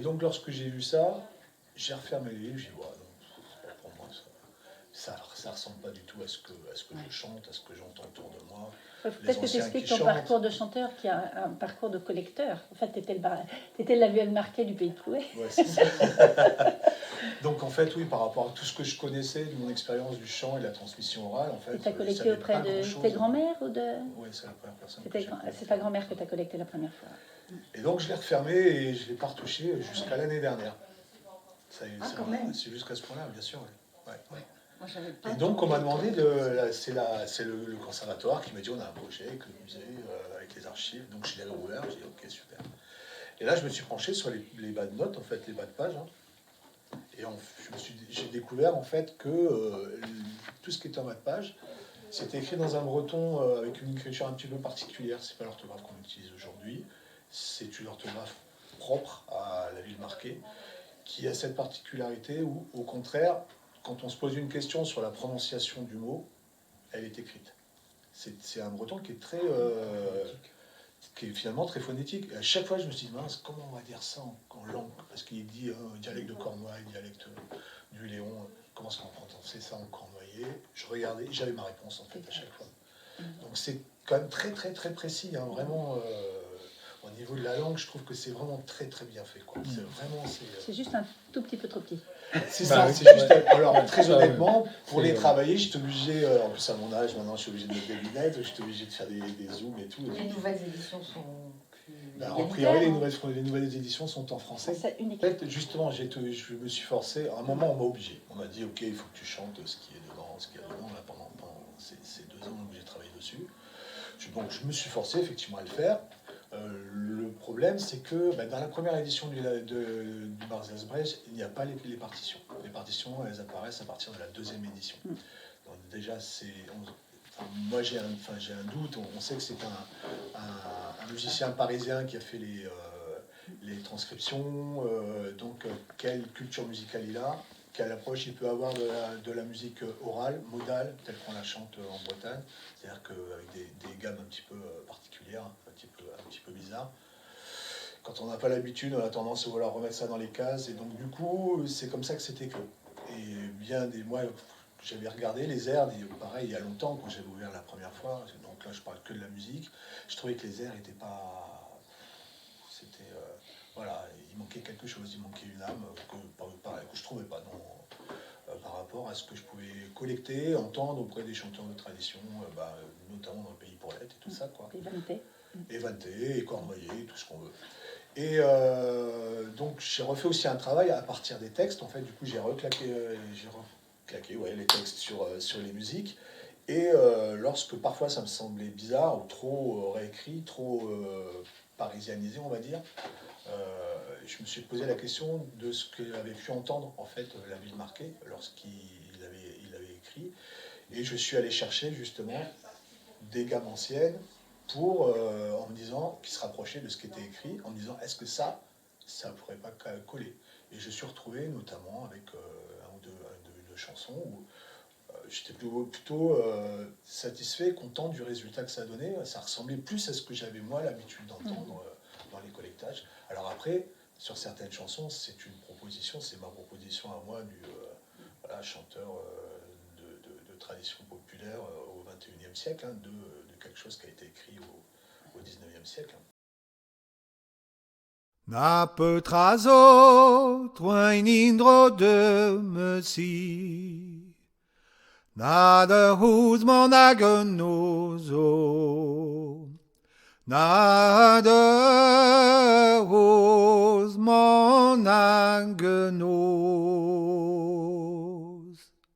Et donc lorsque j'ai vu ça, j'ai refermé les livres, j'ai dit, ouais, non, c'est pas pour moi ça. Ça ressemble pas du tout à ce que je chante, à ce que j'entends autour de moi. Les Peut-être que tu anciens qui expliques ton chantent. parcours de chanteur qui a un parcours de collecteur. En fait, tu étais la viole marquée du pays de Clouet. Ouais, c'est ça. Donc en fait, oui, par rapport à tout ce que je connaissais de mon expérience du chant et de la transmission orale, en fait, Et tu as je collecté savais auprès pas de grand-chose. tes grands-mères ou de... Oui, c'est la première personne que j'ai collectée. C'est ta grand-mère que tu as collecté la première fois. Et donc je l'ai refermé et je ne l'ai pas retouché jusqu'à l'année dernière. Quand même. C'est jusqu'à ce point-là, bien sûr. Ouais. Ouais. Moi, j'avais pas Et donc on m'a demandé de... c'est le conservatoire qui m'a dit on a un projet avec le musée, avec les archives. Donc je l'ai rouvert, j'ai dit ok super. Et là je me suis penché sur les bas de notes, en fait, les bas de page. Hein. Et j'ai découvert en fait que tout ce qui était en bas de page, c'était écrit dans un breton avec une écriture un petit peu particulière. C'est pas l'orthographe qu'on utilise aujourd'hui. C'est une orthographe propre à la ville marquée, qui a cette particularité où, au contraire, quand on se pose une question sur la prononciation du mot, elle est écrite. C'est un breton qui est qui est finalement très phonétique. Et à chaque fois, je me suis dit, mince, comment on va dire ça en langue? Parce qu'il dit dialecte de Cornouailles, dialecte du Léon, comment est-ce qu'on prononçait ça en cornouaillais? Je regardais, j'avais ma réponse en fait à chaque fois. Donc c'est quand même très très très précis, hein, vraiment. Au niveau de la langue, je trouve que c'est vraiment très très bien fait. C'est vraiment. C'est juste un tout petit peu trop petit. C'est Bah ça, oui. c'est juste. Alors, très Ah, honnêtement, pour C'est- les travailler, j'étais obligé, en plus à mon âge, maintenant je suis obligé de mettre des lunettes, j'étais obligé de faire des zooms et tout. Les nouvelles éditions sont plus Alors, a égalitaires, priori, hein. les nouvelles éditions sont en français. C'est En unique. fait, justement, je me suis forcé. À un moment, on m'a obligé. On m'a dit, ok, il faut que tu chantes ce qui est dedans, ce qu'il y a dedans. Là, pendant ces 2 ans où j'ai travaillé dessus. Donc, je me suis forcé effectivement à le faire. Le problème, c'est que dans la première édition du Barzelsbrecht, il n'y a pas les partitions. Les partitions, elles apparaissent à partir de la 2e édition. Donc, déjà, moi, j'ai un doute. On sait que c'est un musicien parisien qui a fait les transcriptions. Donc, quelle culture musicale il a? Quelle approche il peut avoir de la musique orale, modale, telle qu'on la chante en Bretagne, c'est-à-dire qu'avec des gammes un petit peu particulières, un petit peu bizarres. Quand on n'a pas l'habitude, on a tendance à vouloir remettre ça dans les cases, et donc du coup, c'est comme ça que c'est écrit. Et moi, j'avais regardé les airs, pareil, il y a longtemps, quand j'avais ouvert la première fois, donc là je parle que de la musique, je trouvais que les airs n'étaient pas... C'était... voilà, il manquait quelque chose, il manquait une âme que je ne trouvais pas par rapport à ce que je pouvais collecter, entendre auprès des chanteurs de tradition, notamment dans le pays pour l'être et tout ça. Et Vanté, et Cornoyer, tout ce qu'on veut. Et donc j'ai refait aussi un travail à partir des textes. En fait, du coup, j'ai reclaqué les textes sur les musiques. Et lorsque parfois ça me semblait bizarre ou trop réécrit, trop parisianisé, on va dire, je me suis posé la question de ce qu'avait pu entendre en fait la ville marquée lorsqu'il avait écrit. Et je suis allé chercher justement des gammes anciennes en me disant, qui se rapprochaient de ce qui était écrit, en me disant, est-ce que ça pourrait pas coller? Et je suis retrouvé notamment avec un ou deux chansons où j'étais plutôt satisfait, content du résultat que ça donnait. Ça ressemblait plus à ce que j'avais moi l'habitude d'entendre dans les collectages. Alors après, sur certaines chansons, c'est ma proposition à moi du chanteur de tradition populaire au XXIe siècle, hein, de quelque chose qui a été écrit au XIXe siècle. Na pătrazo twinindro de mesi, na de huzman agenozo, na de huzman agenozo.